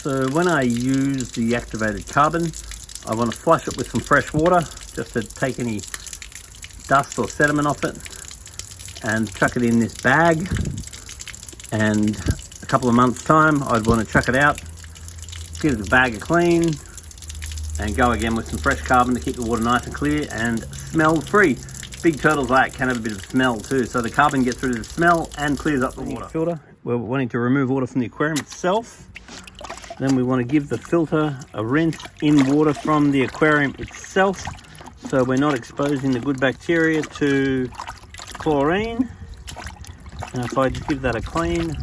So when I use the activated carbon, I want to flush it with some fresh water just to take any dust or sediment off it, and chuck it in this bag. And a couple of months time, I'd want to chuck it out, give the bag a clean, and go again with some fresh carbon to keep the water nice and clear and smell free. Big turtles like can have a bit of smell too, so the carbon gets rid of the smell and clears up the water. Filter, we're wanting to remove water from the aquarium itself. Then we want to give the filter a rinse in water from the aquarium itself, so we're not exposing the good bacteria to chlorine. And if I just give that a clean,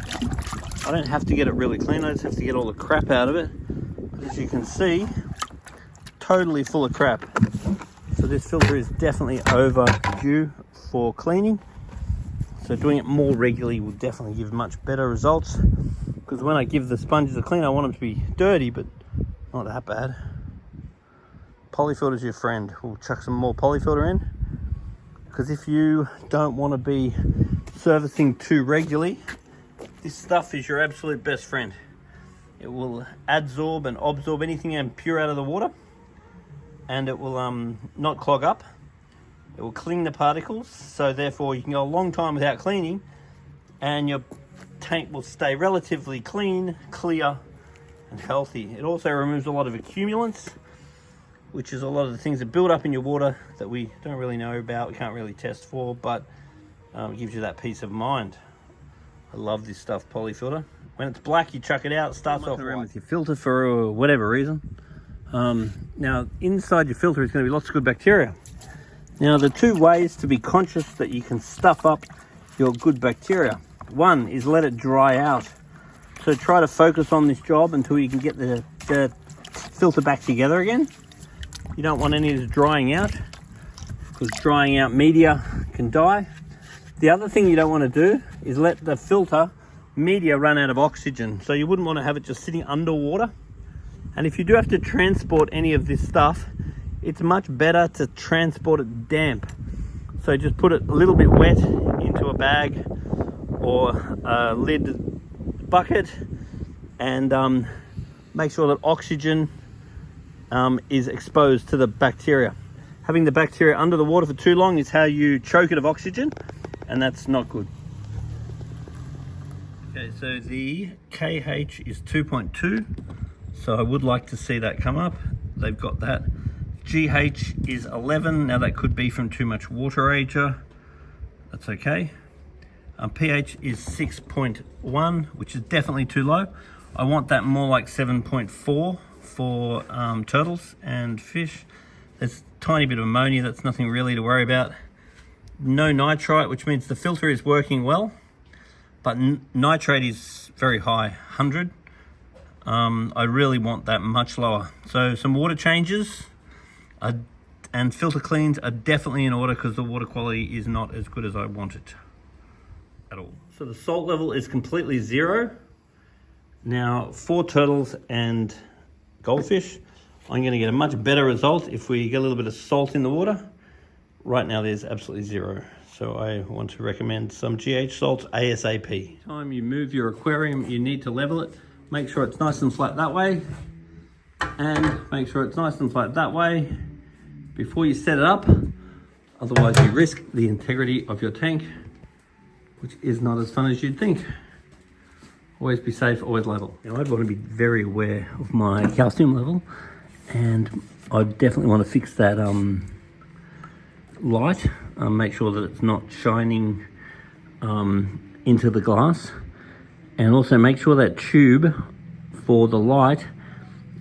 I don't have to get it really clean, I just have to get all the crap out of it. As you can see, totally full of crap. So this filter is definitely overdue for cleaning. So doing it more regularly will definitely give much better results. Because when I give the sponges a clean, I want them to be dirty, but not that bad. Polyfilter's your friend. We'll chuck some more polyfilter in. Because if you don't want to be servicing too regularly, this stuff is your absolute best friend. It will adsorb and absorb anything impure out of the water, and it will not clog up. It will clean the particles, so therefore you can go a long time without cleaning and your tank will stay relatively clean, clear and healthy. It also removes a lot of accumulants, which is a lot of the things that build up in your water that we don't really know about, we can't really test for, but it gives you that peace of mind. I love this stuff, Polyfilter. When it's black, you chuck it out, it starts off around with your filter for whatever reason. Now, inside your filter is going to be lots of good bacteria. Now, the two ways to be conscious that you can stuff up your good bacteria. One is let it dry out. So try to focus on this job until you can get the filter back together again. You don't want any of this drying out, because drying out media can die. The other thing you don't want to do is let the filter media run out of oxygen. So you wouldn't want to have it just sitting underwater. And if you do have to transport any of this stuff, it's much better to transport it damp. So just put it a little bit wet into a bag or a lid bucket, and make sure that oxygen is exposed to the bacteria. Having the bacteria under the water for too long is how you choke it of oxygen, and that's not good. Okay, so the KH is 2.2, so I would like to see that come up. They've got that. GH is 11. Now that could be from too much water ager. That's okay. pH is 6.1, which is definitely too low. I want that more like 7.4 for turtles and fish. There's a tiny bit of ammonia, that's nothing really to worry about. No nitrite, which means the filter is working well, but nitrate is very high, 100. I really want that much lower. So some water changes and filter cleans are definitely in order, because the water quality is not as good as I want it at all. So the salt level is completely zero. Now for turtles and goldfish, I'm going to get a much better result if we get a little bit of salt in the water. Right now there's absolutely zero. So I want to recommend some GH salts ASAP. Time you move your aquarium, you need to level it. Make sure it's nice and flat that way, and make sure it's nice and flat that way before you set it up. Otherwise you risk the integrity of your tank, which is not as fun as you'd think. Always be safe, always level. Now I'd want to be very aware of my calcium level, and I definitely want to fix that light. Make sure that it's not shining into the glass, and also make sure that tube for the light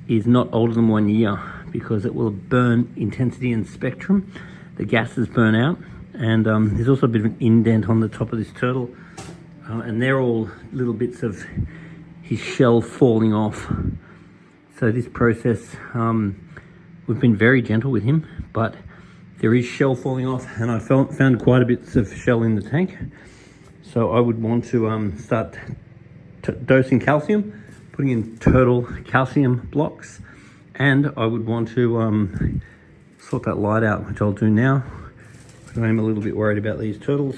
is not older than 1 year, because it will burn intensity and spectrum. The gases burn out, and there's also a bit of an indent on the top of this turtle, and they're all little bits of his shell falling off. So this process, we've been very gentle with him, but there is shell falling off, and I found quite a bit of shell in the tank. So I would want to start dosing calcium, putting in turtle calcium blocks, and I would want to sort that light out, which I'll do now. I am a little bit worried about these turtles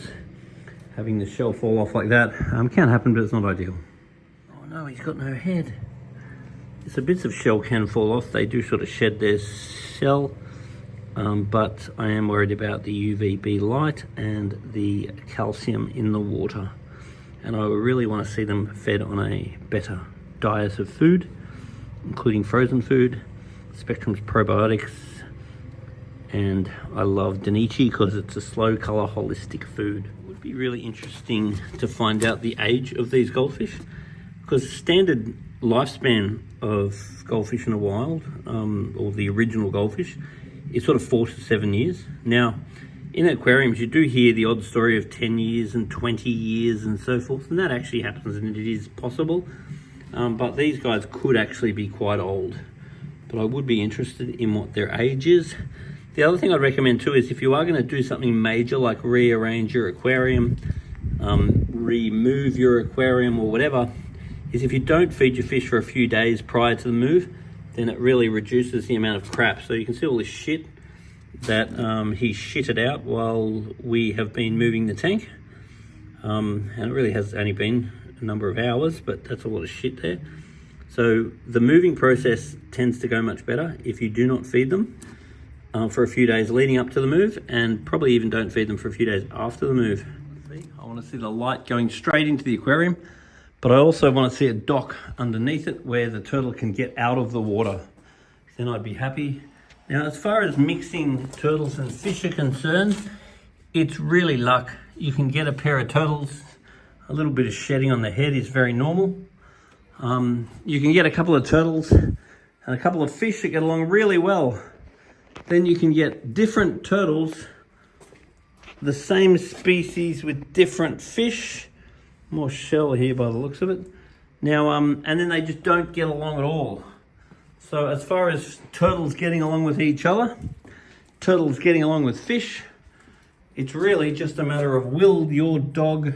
having the shell fall off like that. Can't happen, but it's not ideal. Oh no, he's got no head. So bits of shell can fall off. They do sort of shed their shell, but I am worried about the UVB light and the calcium in the water. And I really want to see them fed on a better diet of food, including frozen food, Spectrum's probiotics, and I love Danichi because it's a slow color holistic food. It would be really interesting to find out the age of these goldfish, because standard lifespan of goldfish in the wild, or the original goldfish, is sort of 4 to 7 years. Now, in aquariums, you do hear the odd story of 10 years and 20 years and so forth, and that actually happens and it is possible. But these guys could actually be quite old. But I would be interested in what their age is. The other thing I'd recommend too is if you are going to do something major like rearrange your aquarium, remove your aquarium or whatever, is if you don't feed your fish for a few days prior to the move, then it really reduces the amount of crap. So you can see all this shit that he shitted out while we have been moving the tank. And it really has only been a number of hours, but that's a lot of shit there. So the moving process tends to go much better if you do not feed them for a few days leading up to the move, and probably even don't feed them for a few days after the move. I want to see the light going straight into the aquarium, but I also want to see a dock underneath it where the turtle can get out of the water. Then I'd be happy. Now, as far as mixing turtles and fish are concerned, it's really luck. You can get a pair of turtles, a little bit of shedding on the head is very normal. You can get a couple of turtles and a couple of fish that get along really well. Then you can get different turtles, the same species with different fish. More shell here by the looks of it. Now, and then they just don't get along at all. So as far as turtles getting along with each other, turtles getting along with fish, it's really just a matter of, will your dog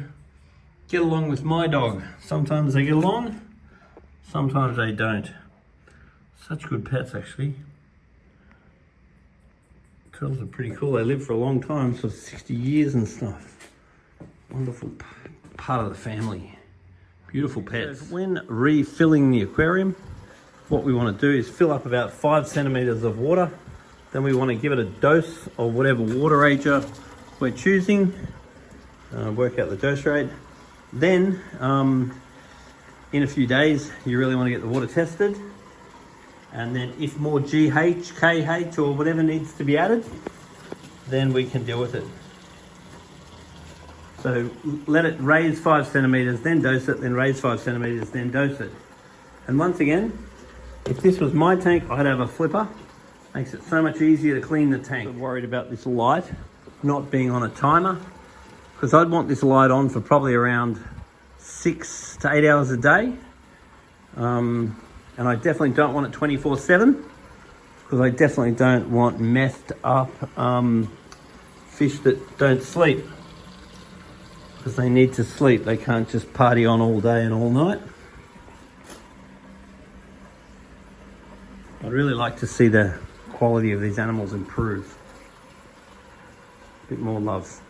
get along with my dog? Sometimes they get along, sometimes they don't. Such good pets, actually. Turtles are pretty cool. They live for a long time, so 60 years and stuff. Wonderful part of the family. Beautiful pets. So when refilling the aquarium, what we want to do is fill up about 5 centimeters of water. Then we want to give it a dose of whatever water rager we're choosing. Work out the dose rate. Then, in a few days, you really want to get the water tested. And then if more GH, KH or whatever needs to be added, then we can deal with it. So let it raise 5 centimeters, then dose it, then raise 5 centimeters, then dose it. And once again, if this was my tank, I'd have a flipper. Makes it so much easier to clean the tank. I'm worried about this light not being on a timer, because I'd want this light on for probably around 6 to 8 hours a day. And I definitely don't want it 24/7, because I definitely don't want messed up fish that don't sleep, because they need to sleep. They can't just party on all day and all night. I'd really like to see the quality of these animals improve. A bit more love.